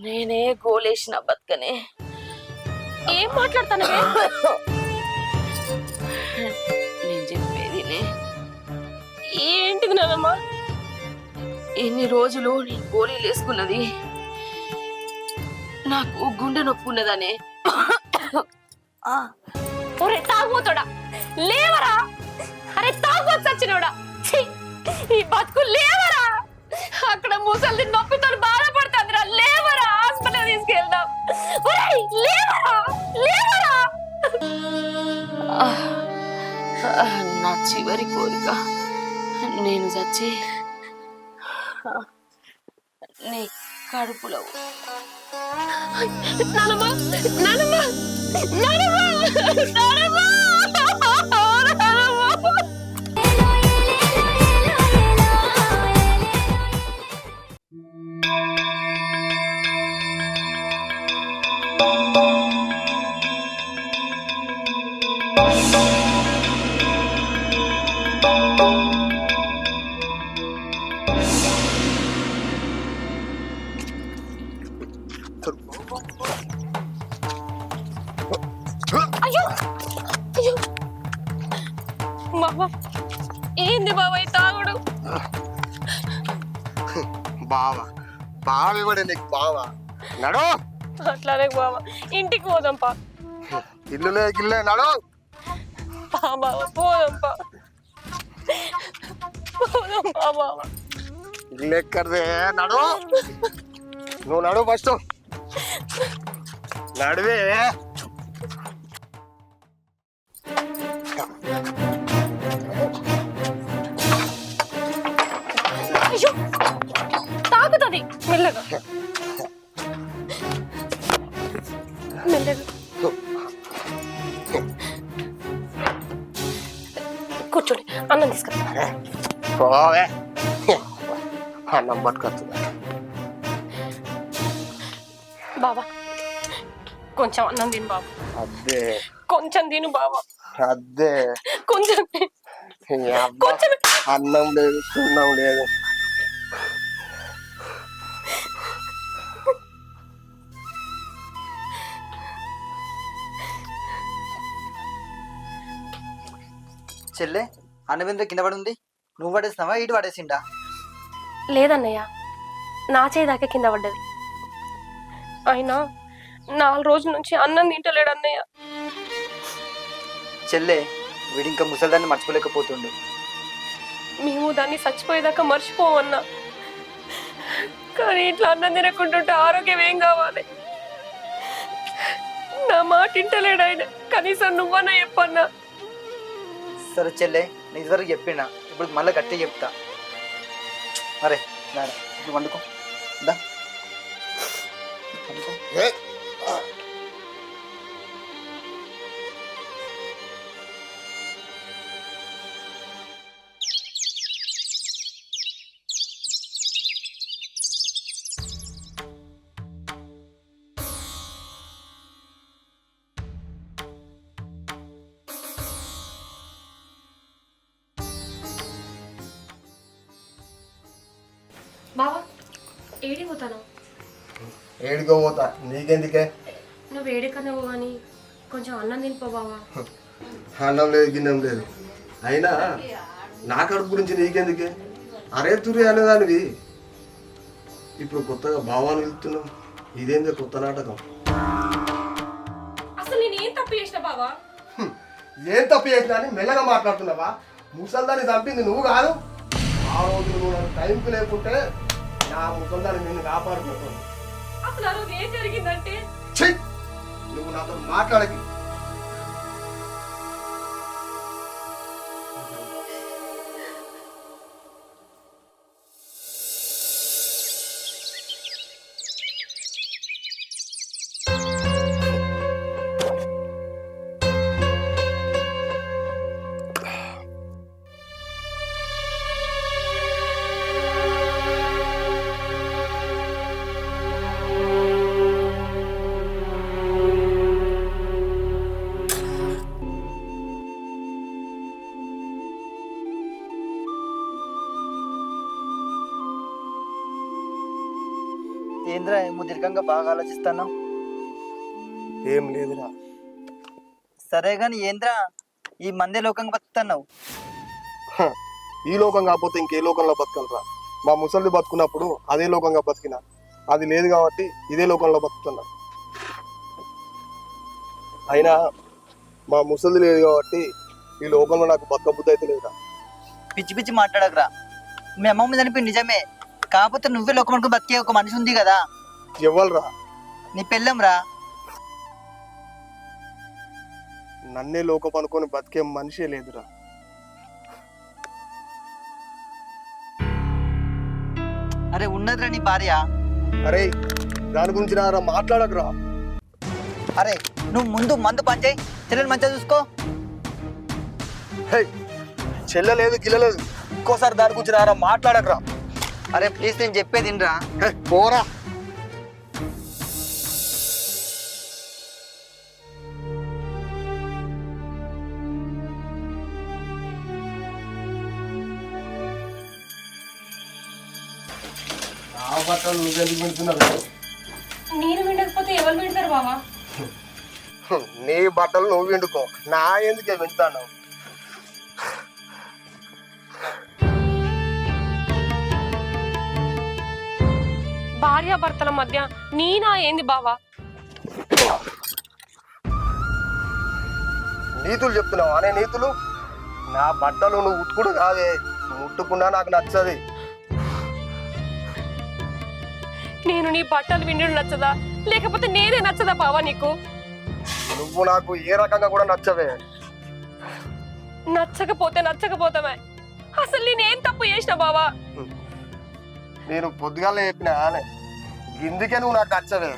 నేనే గోలేసిన బతుకనే. ఏం మాట్లాడతానవే? నేను చెప్పేది ఏంటిది నానమ్మ? ఇన్ని రోజులు నేను గోళీలు వేసుకున్నది నాకు గుండె నొప్పి ఉన్నదనే. ఒరే తాగుపోతాడా, లేవరా! అరే తాగుబోతు చచ్చినోడా, ఈ బతుకు లేవరా! అక్కడ ముసలి నొప్పితో బాధపడుతుందిరా, లేవరా! హాస్పిటల్ తీసుకెళ్దాం. ఒరేయ్ లేవరా, లేవరా! నా చివరి కోరిక నేను చచ్చి నీ కడుపులో. నానమ్మ, నానమ్మ, నానమ్మ, నానమ్మ! అయ్యో అయ్యో బాబా, ఏంది బాబా ఈ తాగుడు? బావా బావివాడే నీకు బావా. నడు అట్లానే బాబా, ఇంటికి పోదాంపా. ఇల్లులే గిల్లే నడు. బాబా పోదాంపా, పోదాంపా బాబా. ఇల్లు ఎక్కడిదే, నడు. నువ్వు నడు ఫస్ట్, నడువే. అయ్యో తాగుతుంది, మెల్లగా మెల్లగా. కూర్చోండి, అన్నం తీసుకురా. పోవే, అన్నం పట్టుకొస్తుంది. బాబా కొంచెం అన్నం తిను బాబా. అద్దే కొంచెం తిను బాబా, అద్దే. కొంచెం కొంచెం. అన్నం లేదు, సున్నం లేదు. చెల్లె అన్నబింద్ర కింద పడి ఉంది, నువ్వు పడేసినావా ఇటు పడేసిండా? లేదన్నయ్య, నా చేయి దాకా కింద పడ్డది. అయినా 4 రోజుల నుంచి అన్నం తింటలేడు అన్నయ్య. చెల్లె వీడి ఇంకా ముసలిదాన్ని మర్చిపోలేకపోతుండు. మేము దాన్ని చచ్చిపోయేదాకా మర్చిపోవన్నా, కానీ ఇట్లా అన్నం తినకుంటుంటే ఆరోగ్యం ఏం కావాలి? నా మాట వింటలేడు ఆయన, కనీసం నువ్వన్నా చెప్పన్నా. సరే చెల్లె, నేను ఇదివరకు చెప్పినా, ఇప్పుడు మళ్ళీ గట్టిగా చెప్తా. అరే నారా ఇప్పుడు వండుకో, దా వండుకో. బావా ఏడిపోతాను? ఏడికో పోతా, నీకెందుకే? నువ్వు ఏడికన్నా కానీ కొంచెం అన్నం తినిపో బావా. అన్నం లేదు, గిన్నం లేదు. అయినా నా కడుపు గురించి నీకెందుకే? అరే తురి అనేదానివి ఇప్పుడు కొత్తగా భావాలు వెళ్తున్నావు. ఇదేందో కొత్త నాటకం. అసలు నేను ఏం తప్పు చేసిన బావా? ఏం తప్పు చేసినా అని మెల్లగా మాట్లాడుతున్నావా? ముసల్దాన్ని చంపింది నువ్వు కాదు. ఆ రోజు నువ్వు టైంకి లేకుంటే నా ముసల్దాన్ని నిన్ను కాపాడుకుంటాను. అసలు ఆ రోజు ఏం జరిగిందంటే, నువ్వు నాతో మాట్లాడకి. ఏంద్రా ఏమో దీర్ఘంగా బాగా ఆలోచిస్తాను. ఏం లేదురా. సరే గాని ఏంద్రా ఈ మందే లోకంగా బతుకుతున్నావు. హ, ఈ లోకం కాకపోతే ఇంకే లోకంలో బతకలరా. మా ముసలిది బతుకున్నప్పుడు అదే లోకంగా బతికిన, అది లేదు కాబట్టి ఇదే లోకంలో బతుకుతున్నా. అయినా మా ముసలిది లేదు కాబట్టి ఈ లోకంలో నాకు బతక బుద్ధి అయితే లేదురా. పిచ్చి పిచ్చి మాట్లాడకరా. మీ అమ్మమ్మ చనిపోయి నిజమే, కాకపోతే నువ్వే లోకం అనుకుని బతికే ఒక మనిషి ఉంది కదా, ఎవ్వరురా? నీ పెళ్ళం రా. నన్నే లోకం అనుకొని బతికే మనిషే లేదురా. అరే ఉన్నదిరా నీ భార్య. అరే దాని గురించి నారా మాట్లాడకురా. అరే నువ్వు ముందు మందు పనిచేయి, చెల్లెలు మంచిగా చూసుకో. హే, చెల్లలేదు గిల్లలేదు, ఇంకోసారి దాని గురించి నారా మాట్లాడకురా. అరే ప్లీజ్ నేను చెప్పేది వినరా. హే, పోరా. నా బట్టలు నువ్వెందుకు పెడుతున్నారు? నేను వినకపోతే ఎవరు వింటారు బావా? నీ బట్టలు నువ్వు విండుకో, నా ఎందుకే వింటాను? భార్యాభర్తల మధ్య నీనా ఏంది బావా? నీతులు చెప్తున్నావు అనే నీతులు? నా బట్టలు నువ్వు ఉట్టుకుడు కాదే, ముట్టుకున్నా నాకు నచ్చది. నేను నీ బట్టలు వినడం నచ్చదా, లేకపోతే నేనే నచ్చదా బావా నీకు? నువ్వు నాకు ఏ రకంగా కూడా నచ్చవే. నచ్చకపోతే నచ్చకపోతామే, అసలు నేనేం తప్పు చేసిన బావా? నేను పొద్దుగాలే చెప్పినా ఆనే, ఇందుకే నువ్వు నాకు నచ్చవే.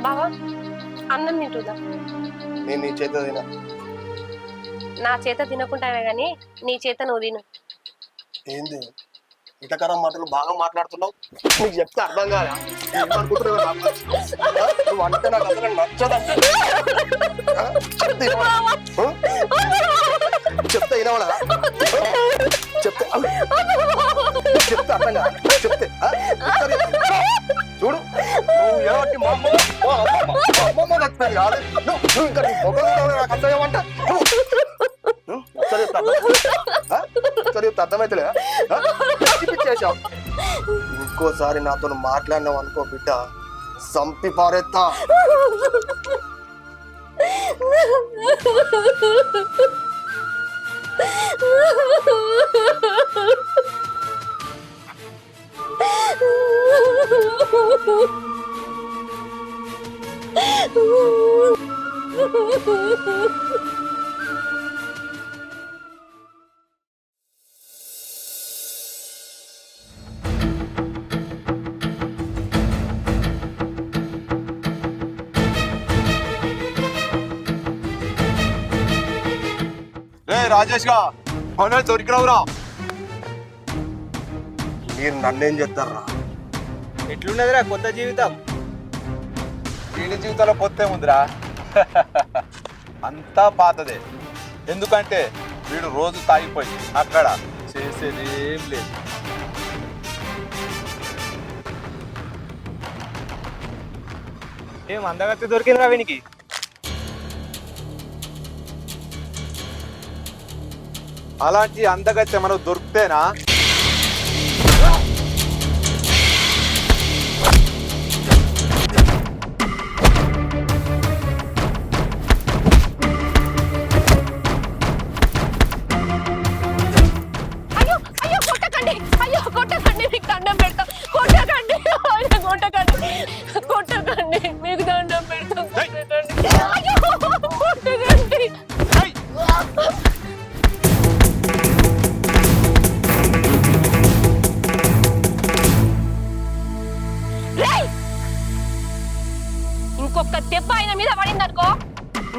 బావా అన్నం తింటుందా? నేను నీ చేత తినా. నా చేత తినకుంటానే గాని నీ చేత నువ్వు తిను. ఏంది ఇటకరం మాటలు బాగా మాట్లాడుతున్నావు? నీకు చెప్తే అర్థం కాదా? నువ్వు అంటే నాకు అసలు నచ్చదంటే చెప్తే వినవాడా? చెప్తే చెప్తే అర్థం కాదా? చెప్తే చూడు, నువ్వు ఏమంటే మా అమ్మమ్మ నచ్చింది కాదు. నువ్వు ఇంకా నీ మొగలు నాకు అర్థం ఏమంట? సరే సరే అర్థమైతే చేసావు. ఇంకోసారి నాతో మాట్లాడినావు అనుకో బిడ్డ, సంపి పారేత్తా. రాజేష్ గా మన దొరికినవురా. మీరు నన్నేం చెప్తారా? ఎట్లున్నదిరా కొత్త జీవితం? వీడి జీవితంలో కొత్త ఏముందిరా, అంతా పాతదే. ఎందుకంటే వీడు రోజు తాగిపోయి అక్కడ చేసేది ఏం లేదు. ఏం అందగత్తి దొరికిందిరా వీనికి? అలాంటి అందగత్తె మనకు దొరికితేనా మీకు దండం పెడతాం. ఇంకొక దెబ్బ ఆయన మీద పడిందనుకో,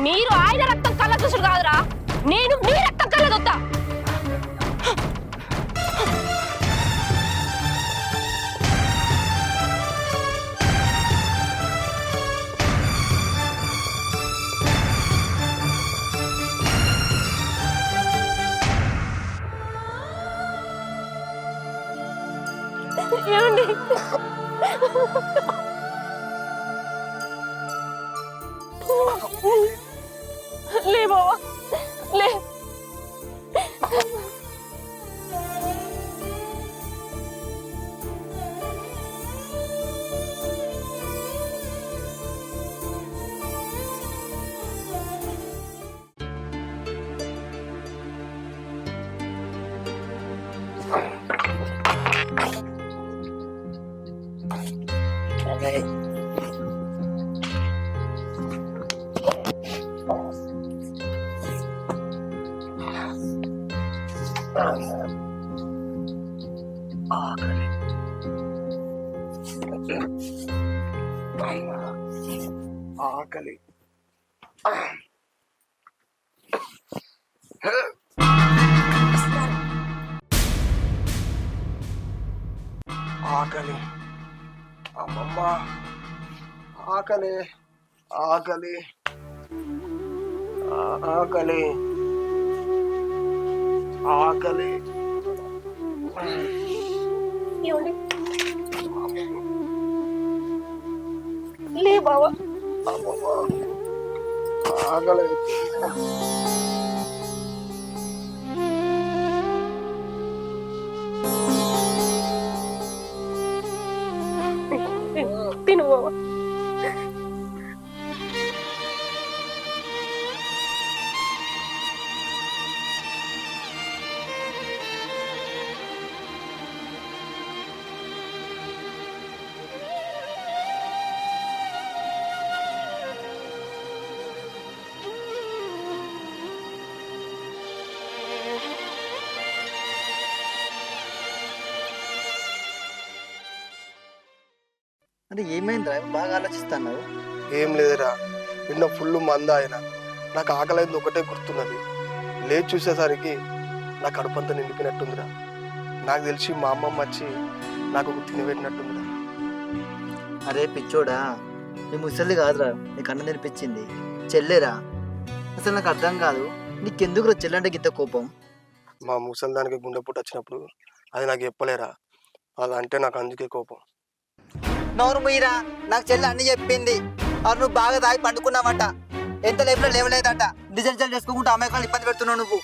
మీరు ఆయన రక్తం కళ్ళ చూసుడు కాదురా, నేను మీ రక్తం కళ్ళ దొత్తా. లే బావా లే. ఆకలి ఆకలి అమ్మమ్మ ఆకలి ఆకలి ఆకలి ఆకలి ఏమండి లే బావా. అమ్మమ్మ ఆకలి తిను బావా. అంటే ఏమైందిరా బాగా ఆలోచిస్తున్నావు? ఏం లేదురా నిన్న ఫుల్ మంద ఆయన నాకు ఆకలైంది ఒకటే గుర్తున్నది. లేచి చూసేసరికి నా కడుపంతా నిండిపోయినట్టుందిరా. నాకు తెలిసి మా అమ్మమ్మ వచ్చి నాకు ఒక తినబెట్టినట్టుందిరా. అరే పిచ్చోడా, నీ ముసలి కాదురా నీకు అన్నం నేర్పించింది చెల్లేరా. అసలు నాకు అర్థం కాదు, నీకెందుకు చెల్లంటే గింత కోపం? మా ముసలి దానికి గుండె పుట్టు వచ్చినప్పుడు అది నాకు చెప్పలేరా, అలా అంటే నాకు అందుకే కోపం. నోరు మీరా, నాకు చెల్లి అన్ని చెప్పింది. అది నువ్వు బాగా తాగి పండుకున్నావట, ఎంత లేపులో లేవలేదట, డిజైన్ చేసుకోకుండా అమ్మాయికాలు ఇబ్బంది పెడుతున్నావు నువ్వు.